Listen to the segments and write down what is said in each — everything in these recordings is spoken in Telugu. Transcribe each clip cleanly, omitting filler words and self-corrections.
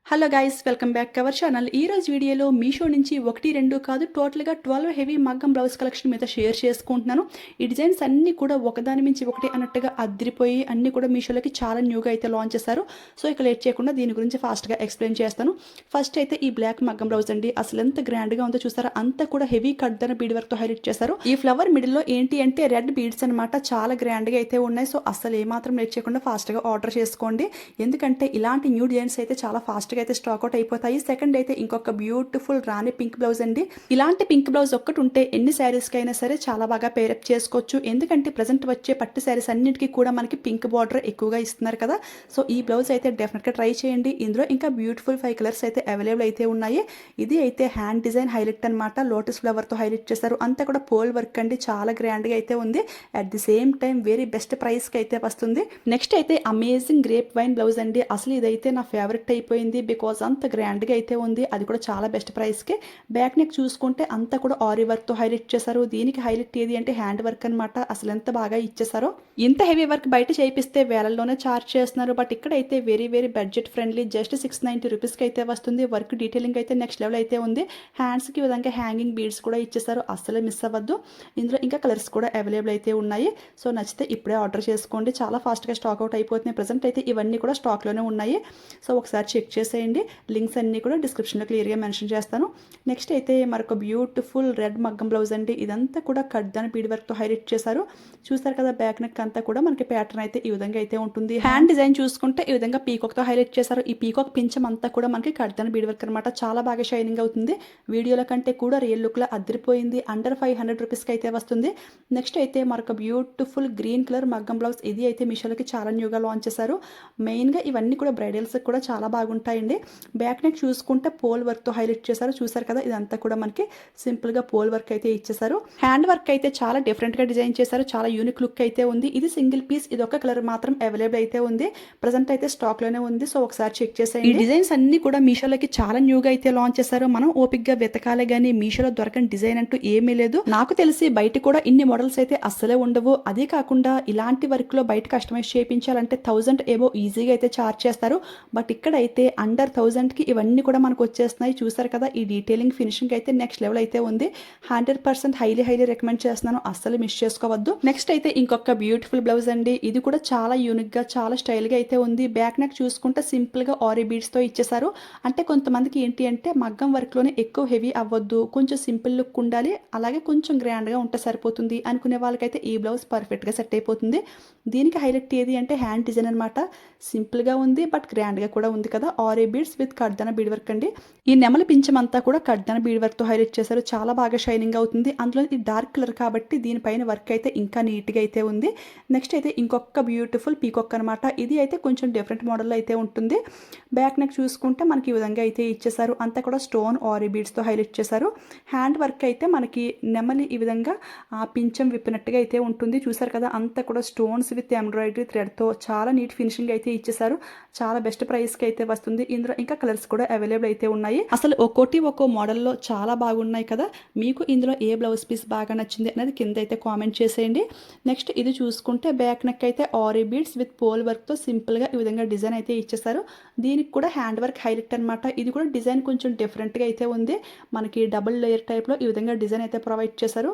Hello guys, welcome back to our channel. ఈ రోజు వీడియోలో మీషో నుంచి 1, 2 కాదు టోటల్గా 12 హెవీ మగ్గం బ్లౌజ్ కలెక్షన్ మీద షేర్ చేసుకుంటున్నాను. ఈ డిజైన్స్ అన్నీ కూడా ఒకదాని మించి ఒకటి అన్నట్టుగా అదిరిపోయి అన్నీ కూడా మీషోలోకి చాలా న్యూగా అయితే లాంచ్ చేశారు. సో ఇక లేట్ చేయకుండా దీని గురించి ఫాస్ట్గా ఎక్స్ప్లెయిన్ చేస్తాను. ఫస్ట్ అయితే ఈ బ్లాక్ మగ్గం బ్లౌజ్ అండి. అసలు ఎంత గ్రాండ్గా ఉందో చూసారా, అంతా కూడా హెవీ కడ్దన బీడ్ వర్క్తో హైలైట్ చేశారు. ఈ ఫ్లవర్ మిడిల్లో ఏంటి అంటే రెడ్ బీడ్స్ అనమాట, చాలా గ్రాండ్గా అయితే ఉన్నాయి. సో అసలు ఏమాత్రం లేట్ చేయకుండా ఫాస్ట్గా ఆర్డర్ చేసుకోండి, ఎందుకంటే ఇలాంటి న్యూ డిజైన్స్ అయితే చాలా ఫాస్ట్గా అయితే స్టాక్ అవుట్ అయిపోతాయి. సెకండ్ అయితే ఇంకొక బ్యూటిఫుల్ రాణి పింక్ బ్లౌజ్ అండి. ఇలాంటి పింక్ బ్లౌజ్ ఒక్కటి ఉంటే ఎన్ని శారీస్ కైనా సరే చాలా బాగా పేరప్ చేసుకోవచ్చు, ఎందుకంటే ప్రజెంట్ వచ్చే పట్టు శారీస్ అన్నింటికి కూడా మనకి పింక్ బార్డర్ ఎక్కువగా ఇస్తున్నారు కదా. సో ఈ బ్లౌజ్ అయితే డెఫినెట్గా ట్రై చేయండి. ఇందులో ఇంకా బ్యూటిఫుల్ 5 కలర్స్ అయితే అవైలబుల్ అయితే ఉన్నాయి. ఇది అయితే హ్యాండ్ డిజైన్ హైలైట్ అనమాట, లోటస్ ఫ్లవర్ తో హైలైట్ చేశారు. అంతా కూడా పోల్ వర్క్ అండి, చాలా గ్రాండ్ గా అయితే ఉంది. At the same time very best price కి అయితే వస్తుంది. నెక్స్ట్ అయితే అమేజింగ్ గ్రేప్ వైన్ బ్లౌజ్ అండి. అసలు ఇదైతే నా ఫేవరెట్ అయిపోయింది, బికాజ్ అంత గ్రాండ్గా అయితే ఉంది, అది కూడా చాలా బెస్ట్ ప్రైస్కి. బ్యాక్ నెక్ చూసుకుంటే అంతా కూడా ఆరి వర్క్తో హైలైట్ చేశారు. దీనికి హైలైట్ ఏది అంటే హ్యాండ్ వర్క్ అనమాట. అసలు ఎంత బాగా ఇచ్చేసారో. ఇంత హెవీ వర్క్ బయట చేయిస్తే వేలల్లోనే చార్జ్ చేస్తున్నారు, బట్ ఇక్కడైతే very very budget friendly, just 690 రూపీస్కి అయితే వస్తుంది. వర్క్ డీటెయిలింగ్ అయితే నెక్స్ట్ లెవెల్ అయితే ఉంది. హ్యాండ్స్కి విధంగా హ్యాంగింగ్ బీడ్స్ కూడా ఇచ్చేసారు, అస్సలే మిస్ అవ్వద్దు. ఇందులో ఇంకా కలర్స్ కూడా అవైలబుల్ అయితే ఉన్నాయి. సో నచ్చితే ఇప్పుడే ఆర్డర్ చేసుకోండి, చాలా ఫాస్ట్గా స్టాక్ అవుట్ అయిపోతున్నాయి. ప్రజెంట్ అయితే ఇవన్నీ కూడా స్టాక్లోనే ఉన్నాయి. సో ఒకసారి చెక్ చేసేయండి. లింక్స్ అన్నీ కూడా డిస్క్రిప్షన్లో క్లియర్గా మెన్షన్ చేస్తాను. నెక్స్ట్ అయితే మరొక బ్యూటిఫుల్ రెడ్ మగ్గం బ్లౌజ్ అండి. ఇదంతా కూడా కడ్దాన బీడ్ వర్క్తో హైలైట్ చేశారు. చూసారు కదా, బ్యాక్ నెక్ అంతా కూడా మనకి ప్యాటర్న్ అయితే ఈ విధంగా అయితే ఉంటుంది. హ్యాండ్ డిజైన్ చూసుకుంటే ఈ విధంగా పీకాక్తో హైలైట్ చేశారు. ఈ పీకాక్ పించం అంతా కూడా మనకి కడ్దాన బీడ్ వర్క్ అనమాట, చాలా బాగా షైనింగ్ అవుతుంది. వీడియోల కంటే కూడా రియల్ లుక్లో అదిరిపోయింది. అండర్ 500 రూపీస్కి అయితే వస్తుంది. నెక్స్ట్ అయితే మరొక బ్యూటిఫుల్ గ్రీన్ కలర్ మగ్గం బ్లౌజ్. ఇది అయితే మీషోలోకి చాలా న్యూగా లాంచ్ చేశారు. మెయిన్గా ఇవన్నీ కూడా బ్రైడల్స్ కూడా చాలా బాగుంటాయండి. బ్యాక్ నెక్ చూసుకుంటే పోల్ వర్క్తో హైలైట్ చేశారు. చూసారు కదా, ఇదంతా కూడా మనకి సింపుల్గా పోల్ వర్క్ అయితే ఇచ్చేసారు. హ్యాండ్ వర్క్ అయితే చాలా డిఫరెంట్గా డిజైన్ చేశారు, చాలా యూనిక్ లుక్ అయితే ఉంది. ఇది సింగిల్ పీస్, ఇది ఒక కలర్ మాత్రం అవైలబుల్ అయితే ఉంది. ప్రజెంట్ అయితే స్టాక్లోనే ఉంది. సో ఒకసారి చెక్ చేసేయండి. ఈ డిజైన్స్ అన్ని కూడా మీషోలోకి చాలా న్యూగా అయితే లాంచ్ చేశారు. మనం ఓపిక్గా వెతకాలే కానీ మీషోలో దొరకని డిజైన్ అంటూ ఏమీ లేదు. నాకు తెలిసి బయట కూడా ఇన్ని మోడల్స్ అయితే అస్సలే ఉండవు. అదే కాకుండా ఇలాంటి వర్క్లో బయట కస్టమైజ్ చేయించాలంటే 1000 ఏవో ఈజీగా అయితే చార్జ్ చేస్తారు. బట్ ఇక్కడైతే అండర్ 1000కి ఇవన్నీ కూడా మనకు వచ్చేస్తున్నాయి. చూసారు కదా, ఈ డీటెయిలింగ్ ఫినిషింగ్ అయితే నెక్స్ట్ లెవెల్ అయితే ఉంది. 100% హైలీ రికమెండ్ చేస్తున్నాను, అస్సలు మిస్ చేసుకోవద్దు. నెక్స్ట్ అయితే ఇంకొక బ్యూటిఫుల్ బ్లౌజ్ అండి. ఇది కూడా చాలా యూనిక్ గా చాలా స్టైల్ గా అయితే ఉంది. బ్యాక్ నెక్ చూసుకుంటే సింపుల్ గా ఆరీ బీడ్స్ తో ఇచ్చేసారు. అంటే కొంతమందికి ఏంటి అంటే మగ్గం వర్క్ లోనే ఎక్కువ హెవీ అవ్వద్దు, కొంచెం సింపుల్ లుక్ ఉండాలి, అలాగే కొంచెం గ్రాండ్ గా ఉంటే సరిపోతుంది అనుకునే వాళ్ళకైతే ఈ బ్లౌజ్ పర్ఫెక్ట్ గా సెట్ అయిపోతుంది. దీనికి హైలైట్ ఏది అంటే హ్యాండ్ డిజైన్ అనమాట. సింపుల్ గా ఉంది బట్ గ్రాండ్ గా కూడా ఉంది కదా. ఆరీ బీడ్స్ విత్ కడ్దన బీడ్ వర్క్ అండి. ఈ నెమలి పించం అంతా కూడా కడ్దన బీడ్ వర్క్ తో హైలైట్ చేశారు, చాలా బాగా షైనింగ్ అవుతుంది. అందులో ఇది డార్క్ కలర్ కాబట్టి దీనిపైన వర్క్ అయితే ఇంకా నీట్ గా అయితే ఉంది. నెక్స్ట్ అయితే ఇంకొక బ్యూటిఫుల్ పీకాక్ అనమాట. ఇది అయితే కొంచెం డిఫరెంట్ మోడల్ అయితే ఉంటుంది. బ్యాక్ నెక్ చూసుకుంటే మనకి ఈ విధంగా అయితే ఇచ్చేసారు. అంతా కూడా స్టోన్ ఆరీ బీడ్స్ తో హైలైట్ చేశారు. హ్యాండ్ వర్క్ అయితే మనకి నెమలి ఈ విధంగా పించం విప్పినట్టుగా అయితే ఉంటుంది. చూసారు కదా, అంతా కూడా స్టోన్స్ విత్ ఎంబ్రాయిడరీ థ్రెడ్ తో చాలా నీట్ ఫినిషింగ్ అయితే ఇచ్చేసారు. చాలా బెస్ట్ ప్రైస్ కి అయితే వస్తుంది. ఇందులో ఇంకా కలర్స్ కూడా అవైలబుల్ అయితే ఉన్నాయి. అసలు ఒక్కో మోడల్లో చాలా బాగున్నాయి కదా. మీకు ఇందులో ఏ బ్లౌజ్ పీస్ బాగా నచ్చింది అనేది కింద అయితే కామెంట్ చేసేయండి. నెక్స్ట్ ఇది చూసుకుంటే బ్యాక్ నెక్ అయితే aari beads with pole work తో సింపుల్ గా ఈ విధంగా డిజైన్ అయితే ఇచ్చేసారు. దీనికి కూడా హ్యాండ్ వర్క్ హైలైట్ అనమాట. ఇది కూడా డిజైన్ కొంచెం డిఫరెంట్ గా అయితే ఉంది. మనకి డబుల్ లేయర్ టైప్ లో ఈ విధంగా డిజైన్ అయితే ప్రొవైడ్ చేశారు.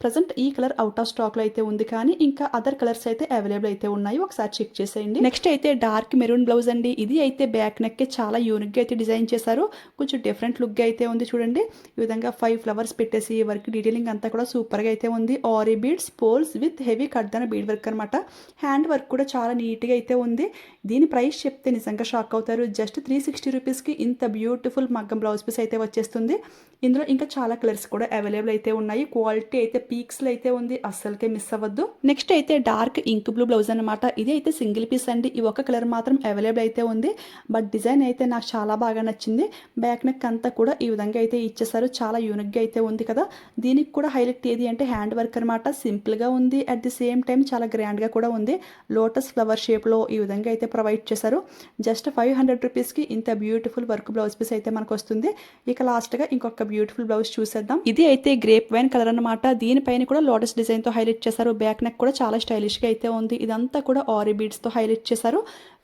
ప్రజెంట్ ఈ కలర్ అవుట్ ఆఫ్ స్టాక్ లో అయితే ఉంది, కానీ ఇంకా అదర్ కలర్స్ అయితే అవైలబుల్ అయితే ఉన్నాయి. ఒకసారి చెక్ చేసేయండి. నెక్స్ట్ అయితే డార్క్ మెరూన్ బ్లౌజ్ అండి. ఇది అయితే బ్యాక్ నెక్ చాలా యూనిక్ గా అయితే డిజైన్ చేశారు. కొంచెం డిఫరెంట్ లుక్ గా అయితే ఉంది. చూడండి, ఈ విధంగా 5 ఫ్లవర్స్ పెట్టేసి వర్క్ డీటెయిలింగ్ అంతా కూడా సూపర్ గా అయితే ఉంది. Aari beads poles with heavy కడ్దన బీడ్ వర్క్ అనమాట. హ్యాండ్ వర్క్ కూడా చాలా నీట్ గా అయితే ఉంది. దీని ప్రైస్ చెప్తే నిజంగా షాక్ అవుతారు. జస్ట్ 360 రూపీస్కి ఇంత బ్యూటిఫుల్ మగ్గం బ్లౌజ్ పీస్ అయితే వచ్చేస్తుంది. ఇందులో ఇంకా చాలా కలర్స్ కూడా అవైలబుల్ అయితే ఉన్నాయి. క్వాలిటీ అయితే పీక్స్ లో అయితే ఉంది, అస్సలకే మిస్ అవ్వద్దు. నెక్స్ట్ అయితే డార్క్ ఇంక్ బ్లూ బ్లౌజ్ అనమాట. ఇది అయితే సింగిల్ పీస్ అండి. ఈ ఒక కలర్ మాత్రం అవైలబుల్ అయితే ఉంది, బట్ డిజైన్ అయితే నాకు చాలా బాగా నచ్చింది. బ్యాక్ నెక్ అంతా కూడా ఈ విధంగా అయితే ఇచ్చేసారు. చాలా యూనిక్ గా అయితే ఉంది కదా. దీనికి కూడా హైలైట్ ఏది అంటే హ్యాండ్ వర్క్ అనమాట. సింపుల్ గా ఉంది, అట్ ది సేమ్ టైం చాలా గ్రాండ్ గా కూడా ఉంది. లోటస్ ఫ్లవర్ షేప్ లో ఈ విధంగా అయితే ప్రొవైడ్ చేశారు. జస్ట్ 500 రూపీస్కి ఇంత బ్యూటిఫుల్ వర్క్ బ్లౌజ్ పీస్ అయితే మనకు వస్తుంది. ఇక లాస్ట్ గా ఇంకొక బ్యూటిఫుల్ బ్లౌజ్ చూసేద్దాం. ఇది అయితే గ్రేప్ వైన్ కలర్ అనమాట. దీనిపైన కూడా లోటస్ డిజైన్ తో హైలైట్ చేశారు. బ్యాక్ నెక్ కూడా చాలా స్టైలిష్ గా అయితే ఉంది. ఇదంతా కూడా ఆరీ బీడ్స్ తో హైలైట్ చేశారు.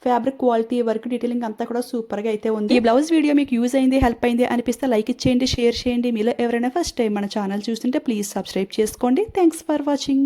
ఫ్యాబ్రిక్ క్వాలిటీ వర్క్ డీటెయిలింగ్ అంతా కూడా సూపర్గా అయితే ఉంది. ఈ బ్లౌజ్ వీడియో మీకు యూజ్ అయింది, హెల్ప్ అయింది అనిపిస్తే లైక్ ఇచ్చేయండి, షేర్ చేయండి. మీలో ఎవరైనా ఫస్ట్ టైం మన ఛానల్ చూస్తుంటే ప్లీజ్ సబ్స్క్రైబ్ చేసుకోండి. Thanks for watching.